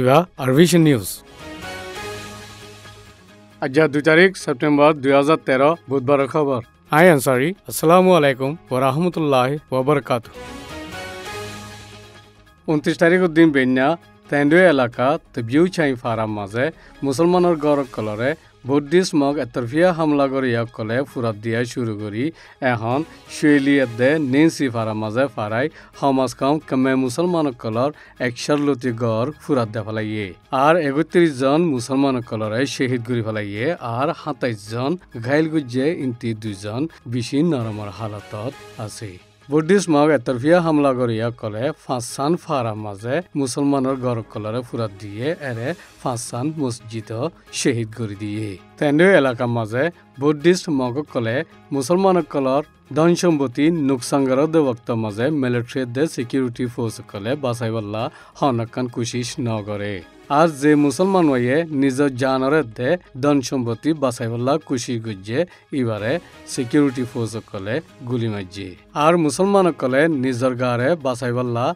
ইবা আরভিশন news আজ 2 তারিখ September 2013 বুধবার খবর আই আনসারি আসসালামু আলাইকুম ওয়া রাহমাতুল্লাহি ওয়া বারাকাতুহু 29 তারিখ দিন বেন্যা তেন্ডু এলাকা তবিউ চাই ফারাম মাঝে মুসলমানের গরক কলরে বুদ্ধিস্ট মগ এতরফিয়া হামলা করে কলে ফুরাত দিয়া শুরু করি এখন শুয়েলিয়াতে নিনসি ফারাম মাঝে ফারাই সমাজ কম কমে মুসলমান কলর 100 গড় ফুরাত দে ফেলাইয়ে আর 31 জন মুসলমান কলরে শহীদ করি ফেলাইয়ে আর 27 জন ঘাইল গুজে ইনতি 2 জন বেশি নরমর হালতত আছে বুদ্ধিস্ট মগ এতরফিয়া হামলা করিয়া কলে 5 সান ফারাম মাঝে মুসলমানের গড় কলরে ফুরাত দিয়ে এরে 5 সান মসজিদ শহীদ করে দিয়ে তেন্ডু এলাকার মাঝে বুদ্ধিস্ট মগ কলে মুসলমান কলর ধন সম্পত্তি নুকসানগার দেবক্ত মাঝে মিলিটারি দে সিকিউরিটি ফোর্স কলে বাঁচাইবল্লা হনকান কুশিস নগরে আর যে মুসলমান হয়ে নিজ জানরে দে ধন সম্পত্তি বাঁচাইবল্লা কুশি গুজে এবারে সিকিউরিটি ফোর্স কলে গুলি মারছে আর মুসলমান কলে নিজর গারে বাঁচাইবল্লা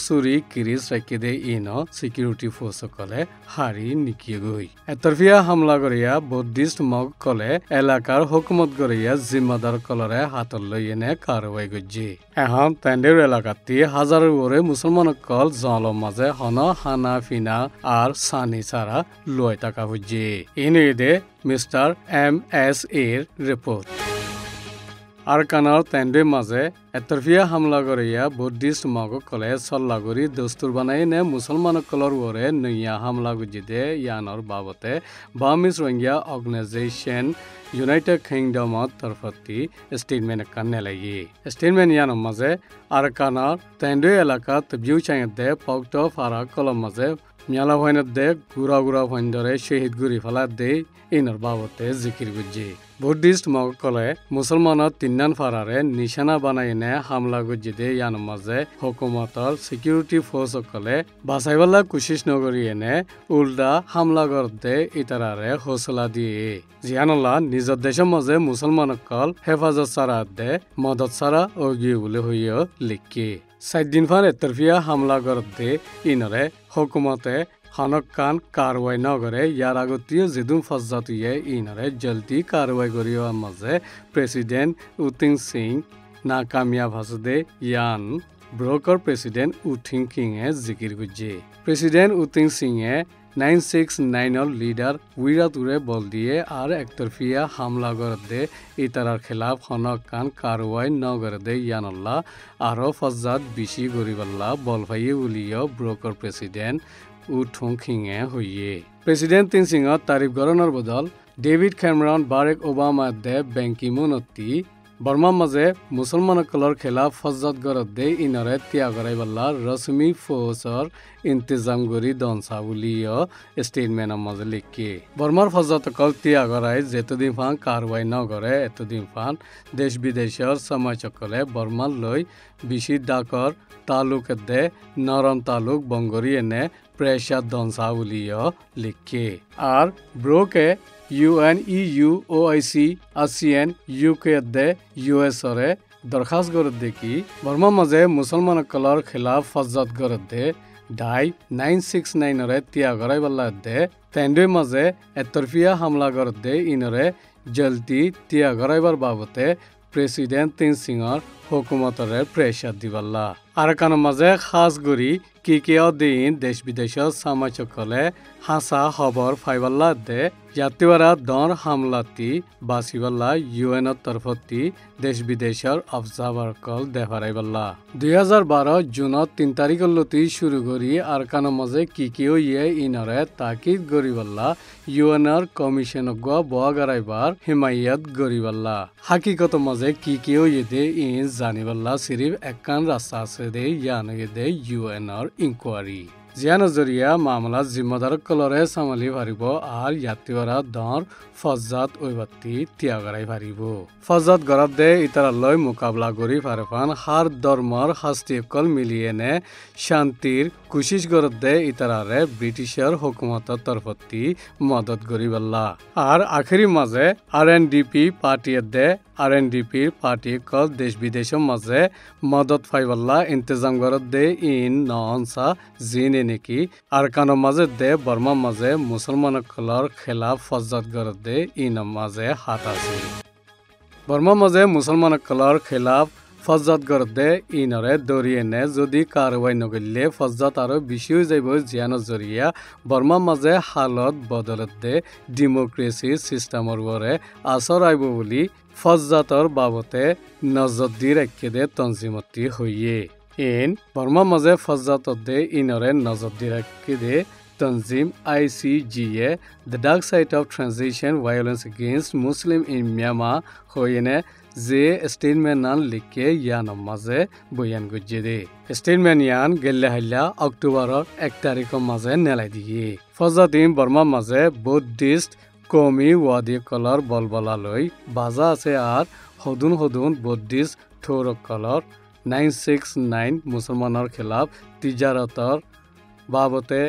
চুরি কিরিস রেখে দে ইন সিকিউরিটি ফোর্স কলে হারি নিকিয়ে গই এতরফিয়া হামলা করিয়া বুদ্ধিস্ট মগ কলে এলাকার হুকুমত করিয়া জিম্মাদার কলরে হাতর লই এনে কারওয়াই গজ্জি এখন তেন্ডের এলাকাতে হাজারের ওরে মুসলমান কল জলম মাঝে হন হানা ফিনা আর সানি সারা লয় টাকা বুঝছে ইনে মিস্টার MS এর রিপোর্ট আরকানার তেন্ডে মাঝে এতরফিয়া হামলা করিয়া বুদ্ধিস্ট মগ কলে সল্লা করি দস্তুর বানাই নে মুসলমান কলর ওরে নইয়া হামলা গুজিদে ইয়ানর বাবতে বামিস রোহিঙ্গা অর্গানাইজেশন ইউনাইটেড কিংডমত তরফতি স্টেটমেন্ট কান্নে লাগি স্টেটমেন্ট ইয়ানোর মাঝে আরকানার তেন্ডে এলাকা তবিউ চাইদে পক্ত ফারা কলম মাঝে মিয়ালা ভয়নত দে গুড়া গুড়া ভয়ন্দরে শহীদ গুড়ি ফেলা দে ইনর বাবতে জিকির গুজি বুদ্ধিস্ট মগ কলে মুসলমানত তিন্নান ফারারে নিশানা বানাইনে হামলা গুজি দে ইয়ান মাঝে হুকুমতর সিকিউরিটি ফোর্স কলে বাঁচাইবলা কুশিস নগরী এনে উল্টা হামলা করতে ইতারারে হৌসলা দিয়ে জিয়ানল্লা নিজের দেশের মাঝে মুসলমান কল হেফাজত সারা দে মদত সারা ওগিয়ে বলে হইয় লিখি 7 দিন ফান এতরফিয়া হামলা করতে ইনরে হুকুমতে হনকান কারওয়াই নগরে ইয়ার আগতীয় যেদুম ফজ্জাতুয়ে ইনরে জলদি কারওয়াই করিয়া মাঝে প্রেসিডেন্ট উতিং সিং নাকামিয়া ভাসদে ইয়ান ব্রোকর প্রেসিডেন্ট উথিং কিং এ জিকির গুজে প্রেসিডেন্ট উতিং সিং এ 969 লিডার উইরাতুরে বল দিয়ে আর একতরফিয়া হামলা করে দে ইতারার খেলাফ হনকান কারওয়াই নগর দে ইয়ানল্লাহ আরো ফজ্জাত বেশি গরিবাল্লাহ বল ভাইয়ে উলিয় ব্রোকর প্রেসিডেন্ট উঠুং খিঙে হইয়ে প্রেসিডেন্ট তিন সিংহ তারিফ গরনের বদল ডেভিড ক্যামেরন বারেক ওবামা দে ব্যাংকিমুনতি বর্মা মাঝে মুসলমান কলর খেলাফ ফজ্জাত গরত দে ইনরে তিয়া গরাইবাল্লা রসমি ফৌজর ইন্তজাম গরি দনসা বুলিও স্টেটমেন্ট মাঝে লিখি বর্মার ফজ্জাত কল তিয়া গরাই যেতদিন ফান কারওয়াই নগরে এতদিন ফান দেশ বিদেশের সময় চকলে বর্মার লই বিশি ডাকর তালুক দে নরম তালুক বঙ্গরি এনে প্রেশার দনসা বুলিও লিখি আর ব্রোকে UN EU OIC ASEAN UK দে US রে দরখাস্ত গরত দেখি বর্মা মাঝে মুসলমান কলর খেলাফ ফজ্জাত গরত দে 969 রে তিয়া গরাইবাল্লা দে তেন্ডে মাঝে এতরফিয়া হামলা গরত দে ইনরে জলদি তিয়া গরাইবার বাবতে প্রেসিডেন্ট তিন সিংর হুকুমতরে প্রেশার দিবাল্লা আরকান মাঝে খাস গরি কি দিন দেশ বিদেশের সামাচকলে হাসা খবর ফাইবাল্লা দে জাতিবারা দর হামলাতি বাসিবাল্লা UN তরফতি দেশ বিদেশের অবজার্ভার কল দেখারাইবাল্লা 2012 জুনত 3 তারিখলতি শুরু করি আরকান মাঝে কি ইয়ে ইনরে তাকিদ গরিবাল্লা UN কমিশন বগারাইবার হিমায়ত গরিবাল্লা হাকিকত মাঝে কি ইয়ে ইন জানিবাল্লা সিরিফ একান রাস্তা আছে দে ইয়ানগে দে UN ইনকোয়ারি জিয়ান জরিয়া মামলা জিম্মাদার কলরে সামালি ভারিব আর ইয়াতিবারা দর ফজ্জাত ওইবাতি তিয়াগারাই ভারিব ফজ্জাত গরাত দে ইতারালয় মোকাবলা করি ফারফান হার ধর্মর হাস্তি কল মিলিয়ে নে শান্তির কুশিশ গরত দে ইতারারে ব্রিটিশের হুকুমতর তরফতি মদত গরিবাল্লা আর আখেরি মাঝে RNDP পার্টি দে RNDP পার্টি কল দেশ বিদেশের মাঝে মদত ফাইবাল্লা ইন্তজাম গরত দে ইন ননসা জিন নেকি আৰকানৰ মাজে দে বৰ্মাৰ মাজে মুছলমানসকলৰ খেলাফ ফজ্জাত গৰত দে ইনৰ মাজে হাত আছে বৰ্মাৰ মাজে মুছলমানসকলৰ খেলাফ ফজ্জাত গৰত দে ইনৰে দৰিয়ে নে যদি কাৰৱাই নগৰিলে ফজ্জাত আৰু বেছি হৈ যাব জিয়ানৰ জৰিয়া বৰ্মাৰ মাজে হালত বদলত দে ডেমক্ৰেসি সিস্টেমৰ ওপৰে আসৰ আইব বুলি ফজ্জাতৰ বাবতে নজৰ দি ৰাখি দে তঞ্জিমতি হৈয়ে বৰ্মাৰ মাজে ফজ্জাতত দে ইনৰে নজৰ দি ৰাখি দে তঞ্জিম ICGয়ে The Dark Side of Transition Violence Against Muslim in Myanmar হৈনে যে স্টেটমেন্ট লিখে ইয়ানৰ মাজে বয়ান গজ্জে দে স্টেটমেন্ট ইয়ান গেলে হাইলা অক্টোবৰৰ 1 তাৰিখৰ মাজে নেলাই দিয়ে ফজ্জাতিন বৰ্মাৰ মাজে বুদ্ধিষ্ট কমি ওয়াদি কলৰ বলবলালৈ বাজা আছে আৰ হদুন বুদ্ধিষ্ট থৌৰ কলৰ 969 মুছলমানৰ খেলাফ তিজাৰতৰ বাবতে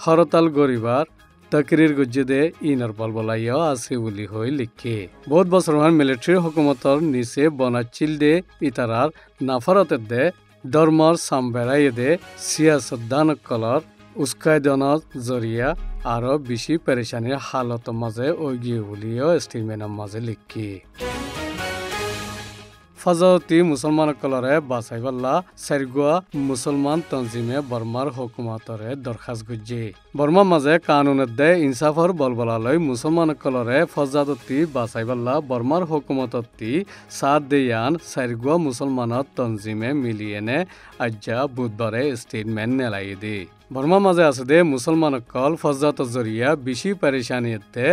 হৰতাল গৰিবাৰ তকৰিৰ গজ্জে দে ইনাৰ বলবলাইয়া আছে বুলি হৈ লিখে বহুত বছৰমান মিলিটাৰী হুকুমতৰ নিচে বনাচিল দে ইতাৰাৰ নাফাৰতে দে ধৰ্মৰ সামবেৰাই দে সিয়াসতদান কলৰ উস্কাইদনৰ জৰিয়া আৰু বেছি পেৰেশানিৰ হালতৰ মাজে ওগিয়ে বুলিও স্টেটমেন্টৰ মাজে লিখে ফজতি মুছলমানসকলৰে বাছাইবল্লা চাৰিগুৱা মুছলমান তঞ্জিমে বৰ্মাৰ হুকুমতৰে দৰখাস্ত গজ্জে বৰ্মাৰ মাজে কানুনত দে ইনসাফৰ বলবলালৈ মুছলমানসকলৰে ফজাদতি বাছাইবল্লা বৰ্মাৰ হুকুমততি সাথ দেয়ান চাৰিগুৱা মুছলমানৰ তঞ্জিমে মিলিয়েনে আজ্জা বুধবাৰে ষ্টেটমেন্ট নেলাই দে বৰ্মাৰ মাজে আছে দে মুছলমানসকল ফজাতৰ জৰিয়া বেছি পেৰেশানিতে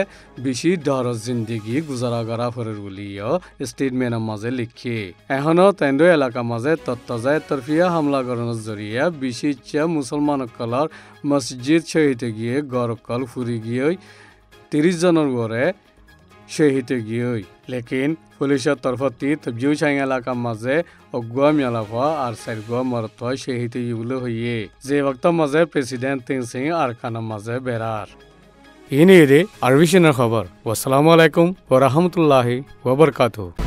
বেছি ডৰ জিন্দগী গুজাৰা কৰা ফৰৰ বুলিও ষ্টেটমেন্টৰ মাজে লিখে এখনো তেন্দ এলেকাৰ মাজে তত্ত্বজায় তৰফিয়া হামলা কৰাৰ জৰিয়া বেছি ইচ্ছা মুছলমানসকলৰ মছজিদ শহীদ গিয়ে গৰকল ফুৰি গিয়ে 30 জনৰ গড়ে শহীদ গিয়ে লেকিন পুলিশের তরফতি তবজিউ চাইং এলাকার মাঝে অগুয়া মিয়ালাফা আর সাইরগুয়া মরতোয়া শহীদ ইউলো হইয়ে যে বক্ত মাঝে প্রেসিডেন্ট তিন সিং আরকানের মাঝে বেরার ইনি আরবিশনের খবর। আসসালামু আলাইকুম ওয়া রাহমাতুল্লাহি ওয়া বারাকাতুহু।